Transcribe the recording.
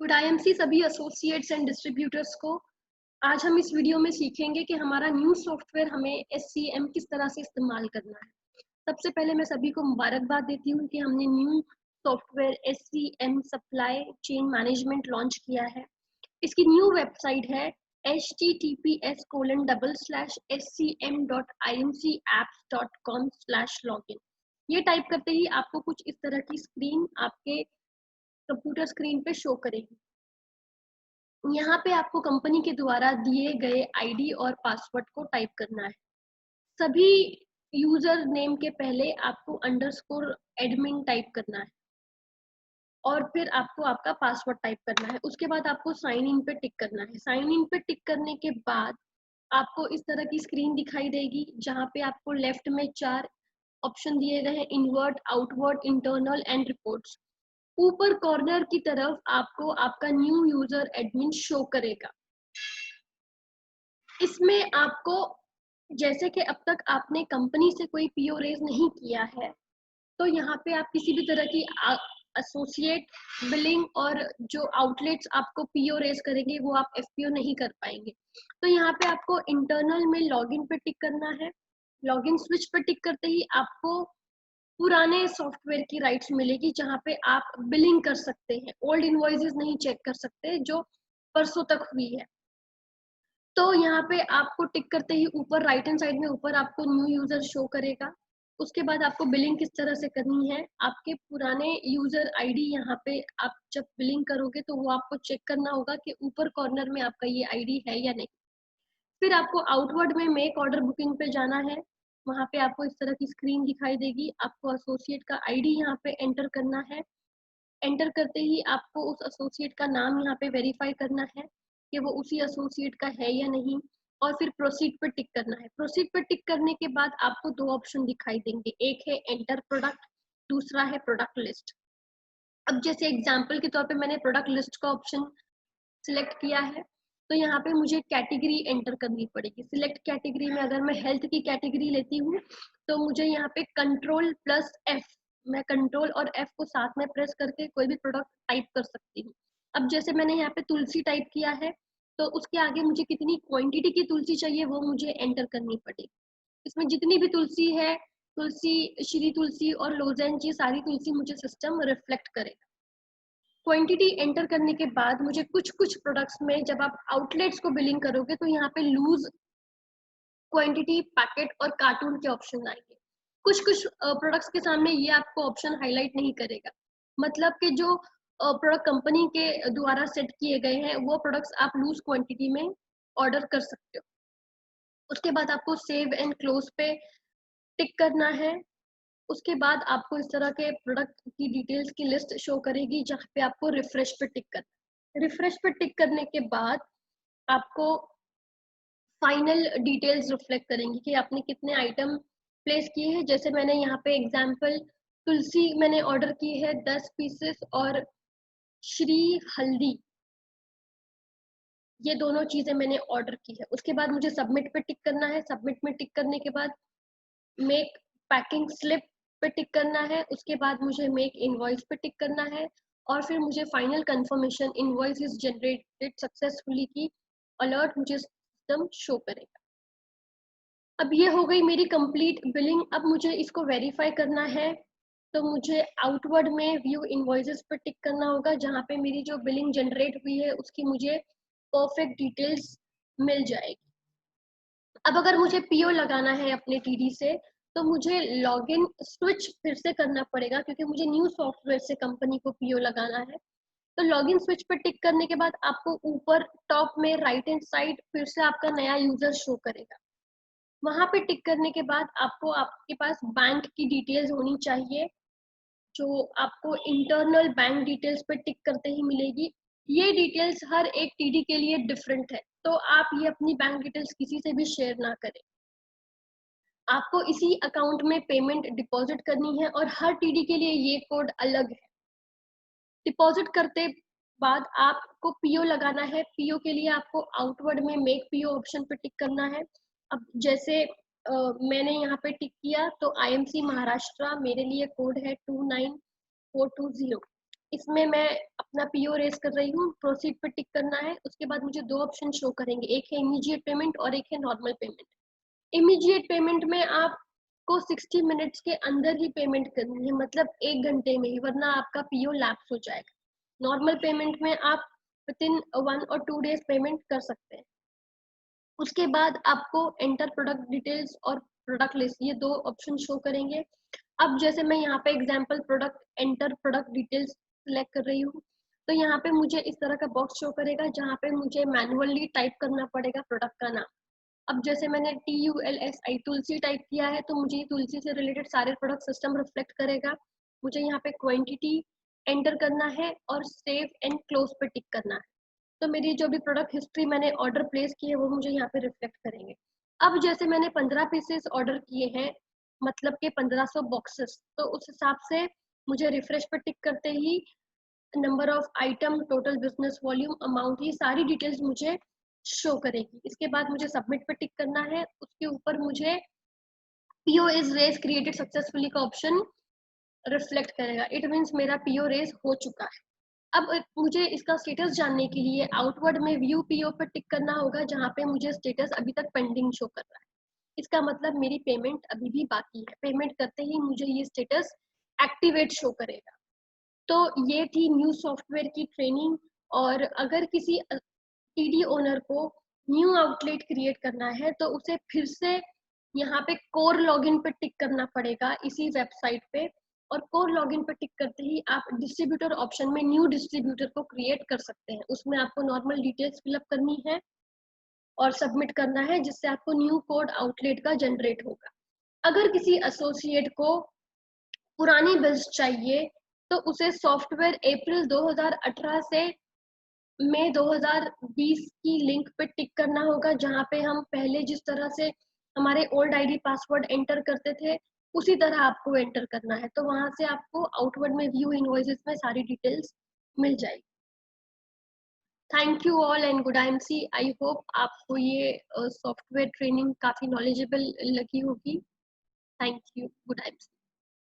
Good IMC सभी associates and distributors को। आज हम इस वीडियो में सीखेंगे कि हमारा न्यू सॉफ्टवेयर हमें एससीएम किस तरह से इस्तेमाल करना है। सबसे पहले मैं सभी को मुबारकबाद देती हूँ कि हमने new software SCM supply chain management launch किया है। इसकी न्यू वेबसाइट है https://scm.imcapps.com/login। ये टाइप करते ही आपको कुछ इस तरह की स्क्रीन आपके कंप्यूटर स्क्रीन पे शो करेगी। यहाँ पे आपको कंपनी के द्वारा दिए गए आईडी और पासवर्ड को टाइप करना है। सभी यूजर नेम के पहले आपको अंडरस्कोर एडमिन टाइप करना है और फिर आपको आपका पासवर्ड टाइप करना है। उसके बाद आपको साइन इन पे टिक करना है। साइन इन पे टिक करने के बाद आपको इस तरह की स्क्रीन दिखाई देगी जहाँ पे आपको लेफ्ट में 4 ऑप्शन दिए गए हैं, inward, outward, internal and reports. ऊपर कॉर्नर की तरफ आपको आपका न्यू यूजर एडमिन शो करेगा। इसमें आपको, जैसे कि अब तक आपने कंपनी से कोई पीओ रेज नहीं किया है, तो यहाँ पे आप किसी भी तरह की एसोसिएट बिलिंग और जो आउटलेट्स आपको पीओ रेज करेंगे वो आप एफपीओ नहीं कर पाएंगे। तो यहाँ पे आपको इंटरनल में लॉगिन पे टिक करना है। लॉगिन स्विच पे टिक करते ही आपको पुराने सॉफ्टवेयर की राइट्स मिलेगी जहाँ पे आप बिलिंग कर सकते हैं। ओल्ड इनवॉइसेस नहीं चेक कर सकते जो परसों तक हुई है। तो यहाँ पे आपको टिक करते ही ऊपर राइट हैंड साइड में ऊपर आपको न्यू यूजर शो करेगा। उसके बाद आपको बिलिंग किस तरह से करनी है, आपके पुराने यूजर आईडी यहाँ पे आप जब बिलिंग करोगे तो वो आपको चेक करना होगा कि ऊपर कॉर्नर में आपका ये आईडी है या नहीं। फिर आपको आउटवर्ड में मेक ऑर्डर बुकिंग पे जाना है। वहाँ पे आपको इस तरह की स्क्रीन दिखाई देगी। आपको एसोसिएट का आईडी यहाँ पे एंटर करना है। एंटर करते ही आपको उस एसोसिएट का नाम यहाँ पे वेरीफाई करना है कि वो उसी एसोसिएट का है या नहीं, और फिर प्रोसीड पर टिक करना है। प्रोसीड पर टिक करने के बाद आपको 2 ऑप्शन दिखाई देंगे, एक है एंटर प्रोडक्ट, दूसरा है प्रोडक्ट लिस्ट। अब जैसे एग्जांपल के तौर पे मैंने प्रोडक्ट लिस्ट का ऑप्शन सिलेक्ट किया है, तो यहाँ पे मुझे कैटेगरी एंटर करनी पड़ेगी। सिलेक्ट कैटेगरी में अगर मैं हेल्थ की कैटेगरी लेती हूँ तो मुझे यहाँ पे कंट्रोल प्लस एफ, मैं कंट्रोल और एफ को साथ में प्रेस करके कोई भी प्रोडक्ट टाइप कर सकती हूँ। अब जैसे मैंने यहाँ पे तुलसी टाइप किया है, तो उसके आगे मुझे कितनी क्वांटिटी की तुलसी चाहिए वो मुझे एंटर करनी पड़ेगी। इसमें जितनी भी तुलसी है, तुलसी, श्री तुलसी और लोजेंज, ये सारी तुलसी मुझे सिस्टम रिफ्लेक्ट करेगा। क्वांटिटी एंटर करने के बाद मुझे कुछ कुछ प्रोडक्ट्स में जब आप आउटलेट्स को बिलिंग करोगे तो यहाँ पे लूज, क्वांटिटी, पैकेट और कार्टून के ऑप्शन आएंगे। कुछ कुछ प्रोडक्ट्स के सामने ये आपको ऑप्शन हाईलाइट नहीं करेगा। मतलब कि जो प्रोडक्ट कंपनी के द्वारा सेट किए गए हैं वो प्रोडक्ट्स आप लूज क्वांटिटी में ऑर्डर कर सकते हो। उसके बाद आपको सेव एंड क्लोज पे टिक करना है। उसके बाद आपको इस तरह के प्रोडक्ट की डिटेल्स की लिस्ट शो करेगी जहाँ पे आपको रिफ्रेश पे टिक करना है। रिफ्रेश पे टिक करने के बाद आपको फाइनल डिटेल्स रिफ्लेक्ट करेंगी कि आपने कितने आइटम प्लेस किए हैं। जैसे मैंने यहाँ पे एग्जांपल तुलसी मैंने ऑर्डर की है 10 पीसेस, और श्री हल्दी, ये दोनों चीजें मैंने ऑर्डर की है। उसके बाद मुझे सबमिट पे टिक करना है। सबमिट में टिक करने के बाद मेक पैकिंग स्लिप पे टिक करना है। उसके बाद मुझे मेक इनवॉइस पे टिक करना है, और फिर मुझे final confirmation invoice is generated successfully की अलर्ट मुझे सिस्टम शो करेगा। अब ये हो गई मेरी कंप्लीट बिलिंग। अब मुझे इसको वेरीफाई करना है, तो मुझे आउटवर्ड में व्यू इनवॉइसेस पर टिक करना होगा जहाँ पे मेरी जो बिलिंग जनरेट हुई है उसकी मुझे परफेक्ट डिटेल्स मिल जाएगी। अब अगर मुझे पीओ लगाना है अपने टीडी से, तो मुझे लॉगिन स्विच फिर से करना पड़ेगा क्योंकि मुझे न्यू सॉफ्टवेयर से कंपनी को पीओ लगाना है। तो लॉगिन स्विच पर टिक करने के बाद आपको ऊपर टॉप में राइट हैंड साइड फिर से आपका नया यूजर शो करेगा। वहां पे टिक करने के बाद आपको आपके पास बैंक की डिटेल्स होनी चाहिए जो आपको इंटरनल बैंक डिटेल्स पे टिक करते ही मिलेगी। ये डिटेल्स हर एक टीडी के लिए डिफरेंट है, तो आप ये अपनी बैंक डिटेल्स किसी से भी शेयर ना करें। आपको इसी अकाउंट में पेमेंट डिपॉजिट करनी है और हर टीडी के लिए ये कोड अलग है। डिपॉजिट करते बाद आपको पीओ लगाना है। पीओ के लिए आपको आउटवर्ड में मेक पीओ ऑप्शन पे टिक करना है। अब जैसे मैंने यहाँ पे टिक किया तो आईएमसी महाराष्ट्र मेरे लिए कोड है 29420। इसमें मैं अपना पीओ रेज कर रही हूँ, प्रोसीड पे टिक करना है। उसके बाद मुझे 2 ऑप्शन शो करेंगे, एक है इमीडिएट पेमेंट और एक है नॉर्मल पेमेंट। इमीडिएट पेमेंट में आपको 60 मिनट्स के अंदर ही पेमेंट करनी है, मतलब 1 घंटे में ही, वरना आपका पीओ लैप्स हो जाएगा। नॉर्मल पेमेंट में आप विदिन 1 और 2 डेज पेमेंट कर सकते हैं। उसके बाद आपको एंटर प्रोडक्ट डिटेल्स और प्रोडक्ट लिस्ट, ये 2 ऑप्शन शो करेंगे। अब जैसे मैं यहाँ पे example product enter product details select कर रही हूँ, तो यहाँ पे मुझे इस तरह का बॉक्स शो करेगा जहाँ पे मुझे मैनुअली टाइप करना पड़ेगा प्रोडक्ट का नाम। अब जैसे मैंने TULSI तुलसी टाइप किया है, तो मुझे तुलसी से रिलेटेड सारे प्रोडक्ट सिस्टम रिफ्लेक्ट करेगा। मुझे यहाँ पे क्वांटिटी एंटर करना है और सेव एंड क्लोज पे टिक करना है। तो मेरी जो भी प्रोडक्ट हिस्ट्री मैंने ऑर्डर प्लेस की है वो मुझे यहाँ पे रिफ्लेक्ट करेंगे। अब जैसे मैंने 15 पीसेस ऑर्डर किए हैं, मतलब के 1500 बॉक्सेस, तो उस हिसाब से मुझे रिफ्रेश पे टिक करते ही number of item, total business volume, amount, ये सारी डिटेल्स मुझे शो करेगी। इसके बाद मुझे सबमिट पे टिक करना है। उसके ऊपर मुझे PO is raise created successfully का ऑप्शन रिफ्लेक्ट करेगा। इट मीन्स मेरा पीओ रेज हो चुका है। अब मुझे इसका स्टेटस जानने के लिए आउटवर्ड में व्यू पीओ पर टिक करना होगा, जहाँ पे मुझे स्टेटस अभी तक पेंडिंग शो कर रहा है। इसका मतलब मेरी पेमेंट अभी भी बाकी है। पेमेंट करते ही मुझे ये स्टेटस एक्टिवेट शो करेगा। तो ये थी न्यू सॉफ्टवेयर की ट्रेनिंग। और अगर किसी टीडी ओनर को न्यू आउटलेट क्रिएट करना है तो उसे फिर से यहाँ पे कोर लॉगिन पे टिक करना पड़ेगा इसी वेबसाइट पे। और कोर लॉगिन पे टिक करते ही आप डिस्ट्रीब्यूटर ऑप्शन में न्यू डिस्ट्रीब्यूटर को क्रिएट कर सकते हैं। उसमें आपको नॉर्मल डिटेल्स फिलअप करनी है और सबमिट करना है, जिससे आपको न्यू कोड आउटलेट का जनरेट होगा। अगर किसी एसोसिएट को पुरानी बिल्स चाहिए तो उसे सॉफ्टवेयर अप्रैल 2018 से मई 2020 की लिंक पे टिक करना होगा, जहाँ पे हम पहले जिस तरह से हमारे ओल्ड आईडी पासवर्ड एंटर करते थे उसी तरह आपको एंटर करना है। तो वहां से आपको आउटवर्ड में व्यू इनवॉइसेस में सारी डिटेल्स मिल जाएगी। Thank you all and good IMC। I hope आपको ये सॉफ्टवेयर ट्रेनिंग काफी नॉलेजेबल लगी होगी। Thank you, good IMC।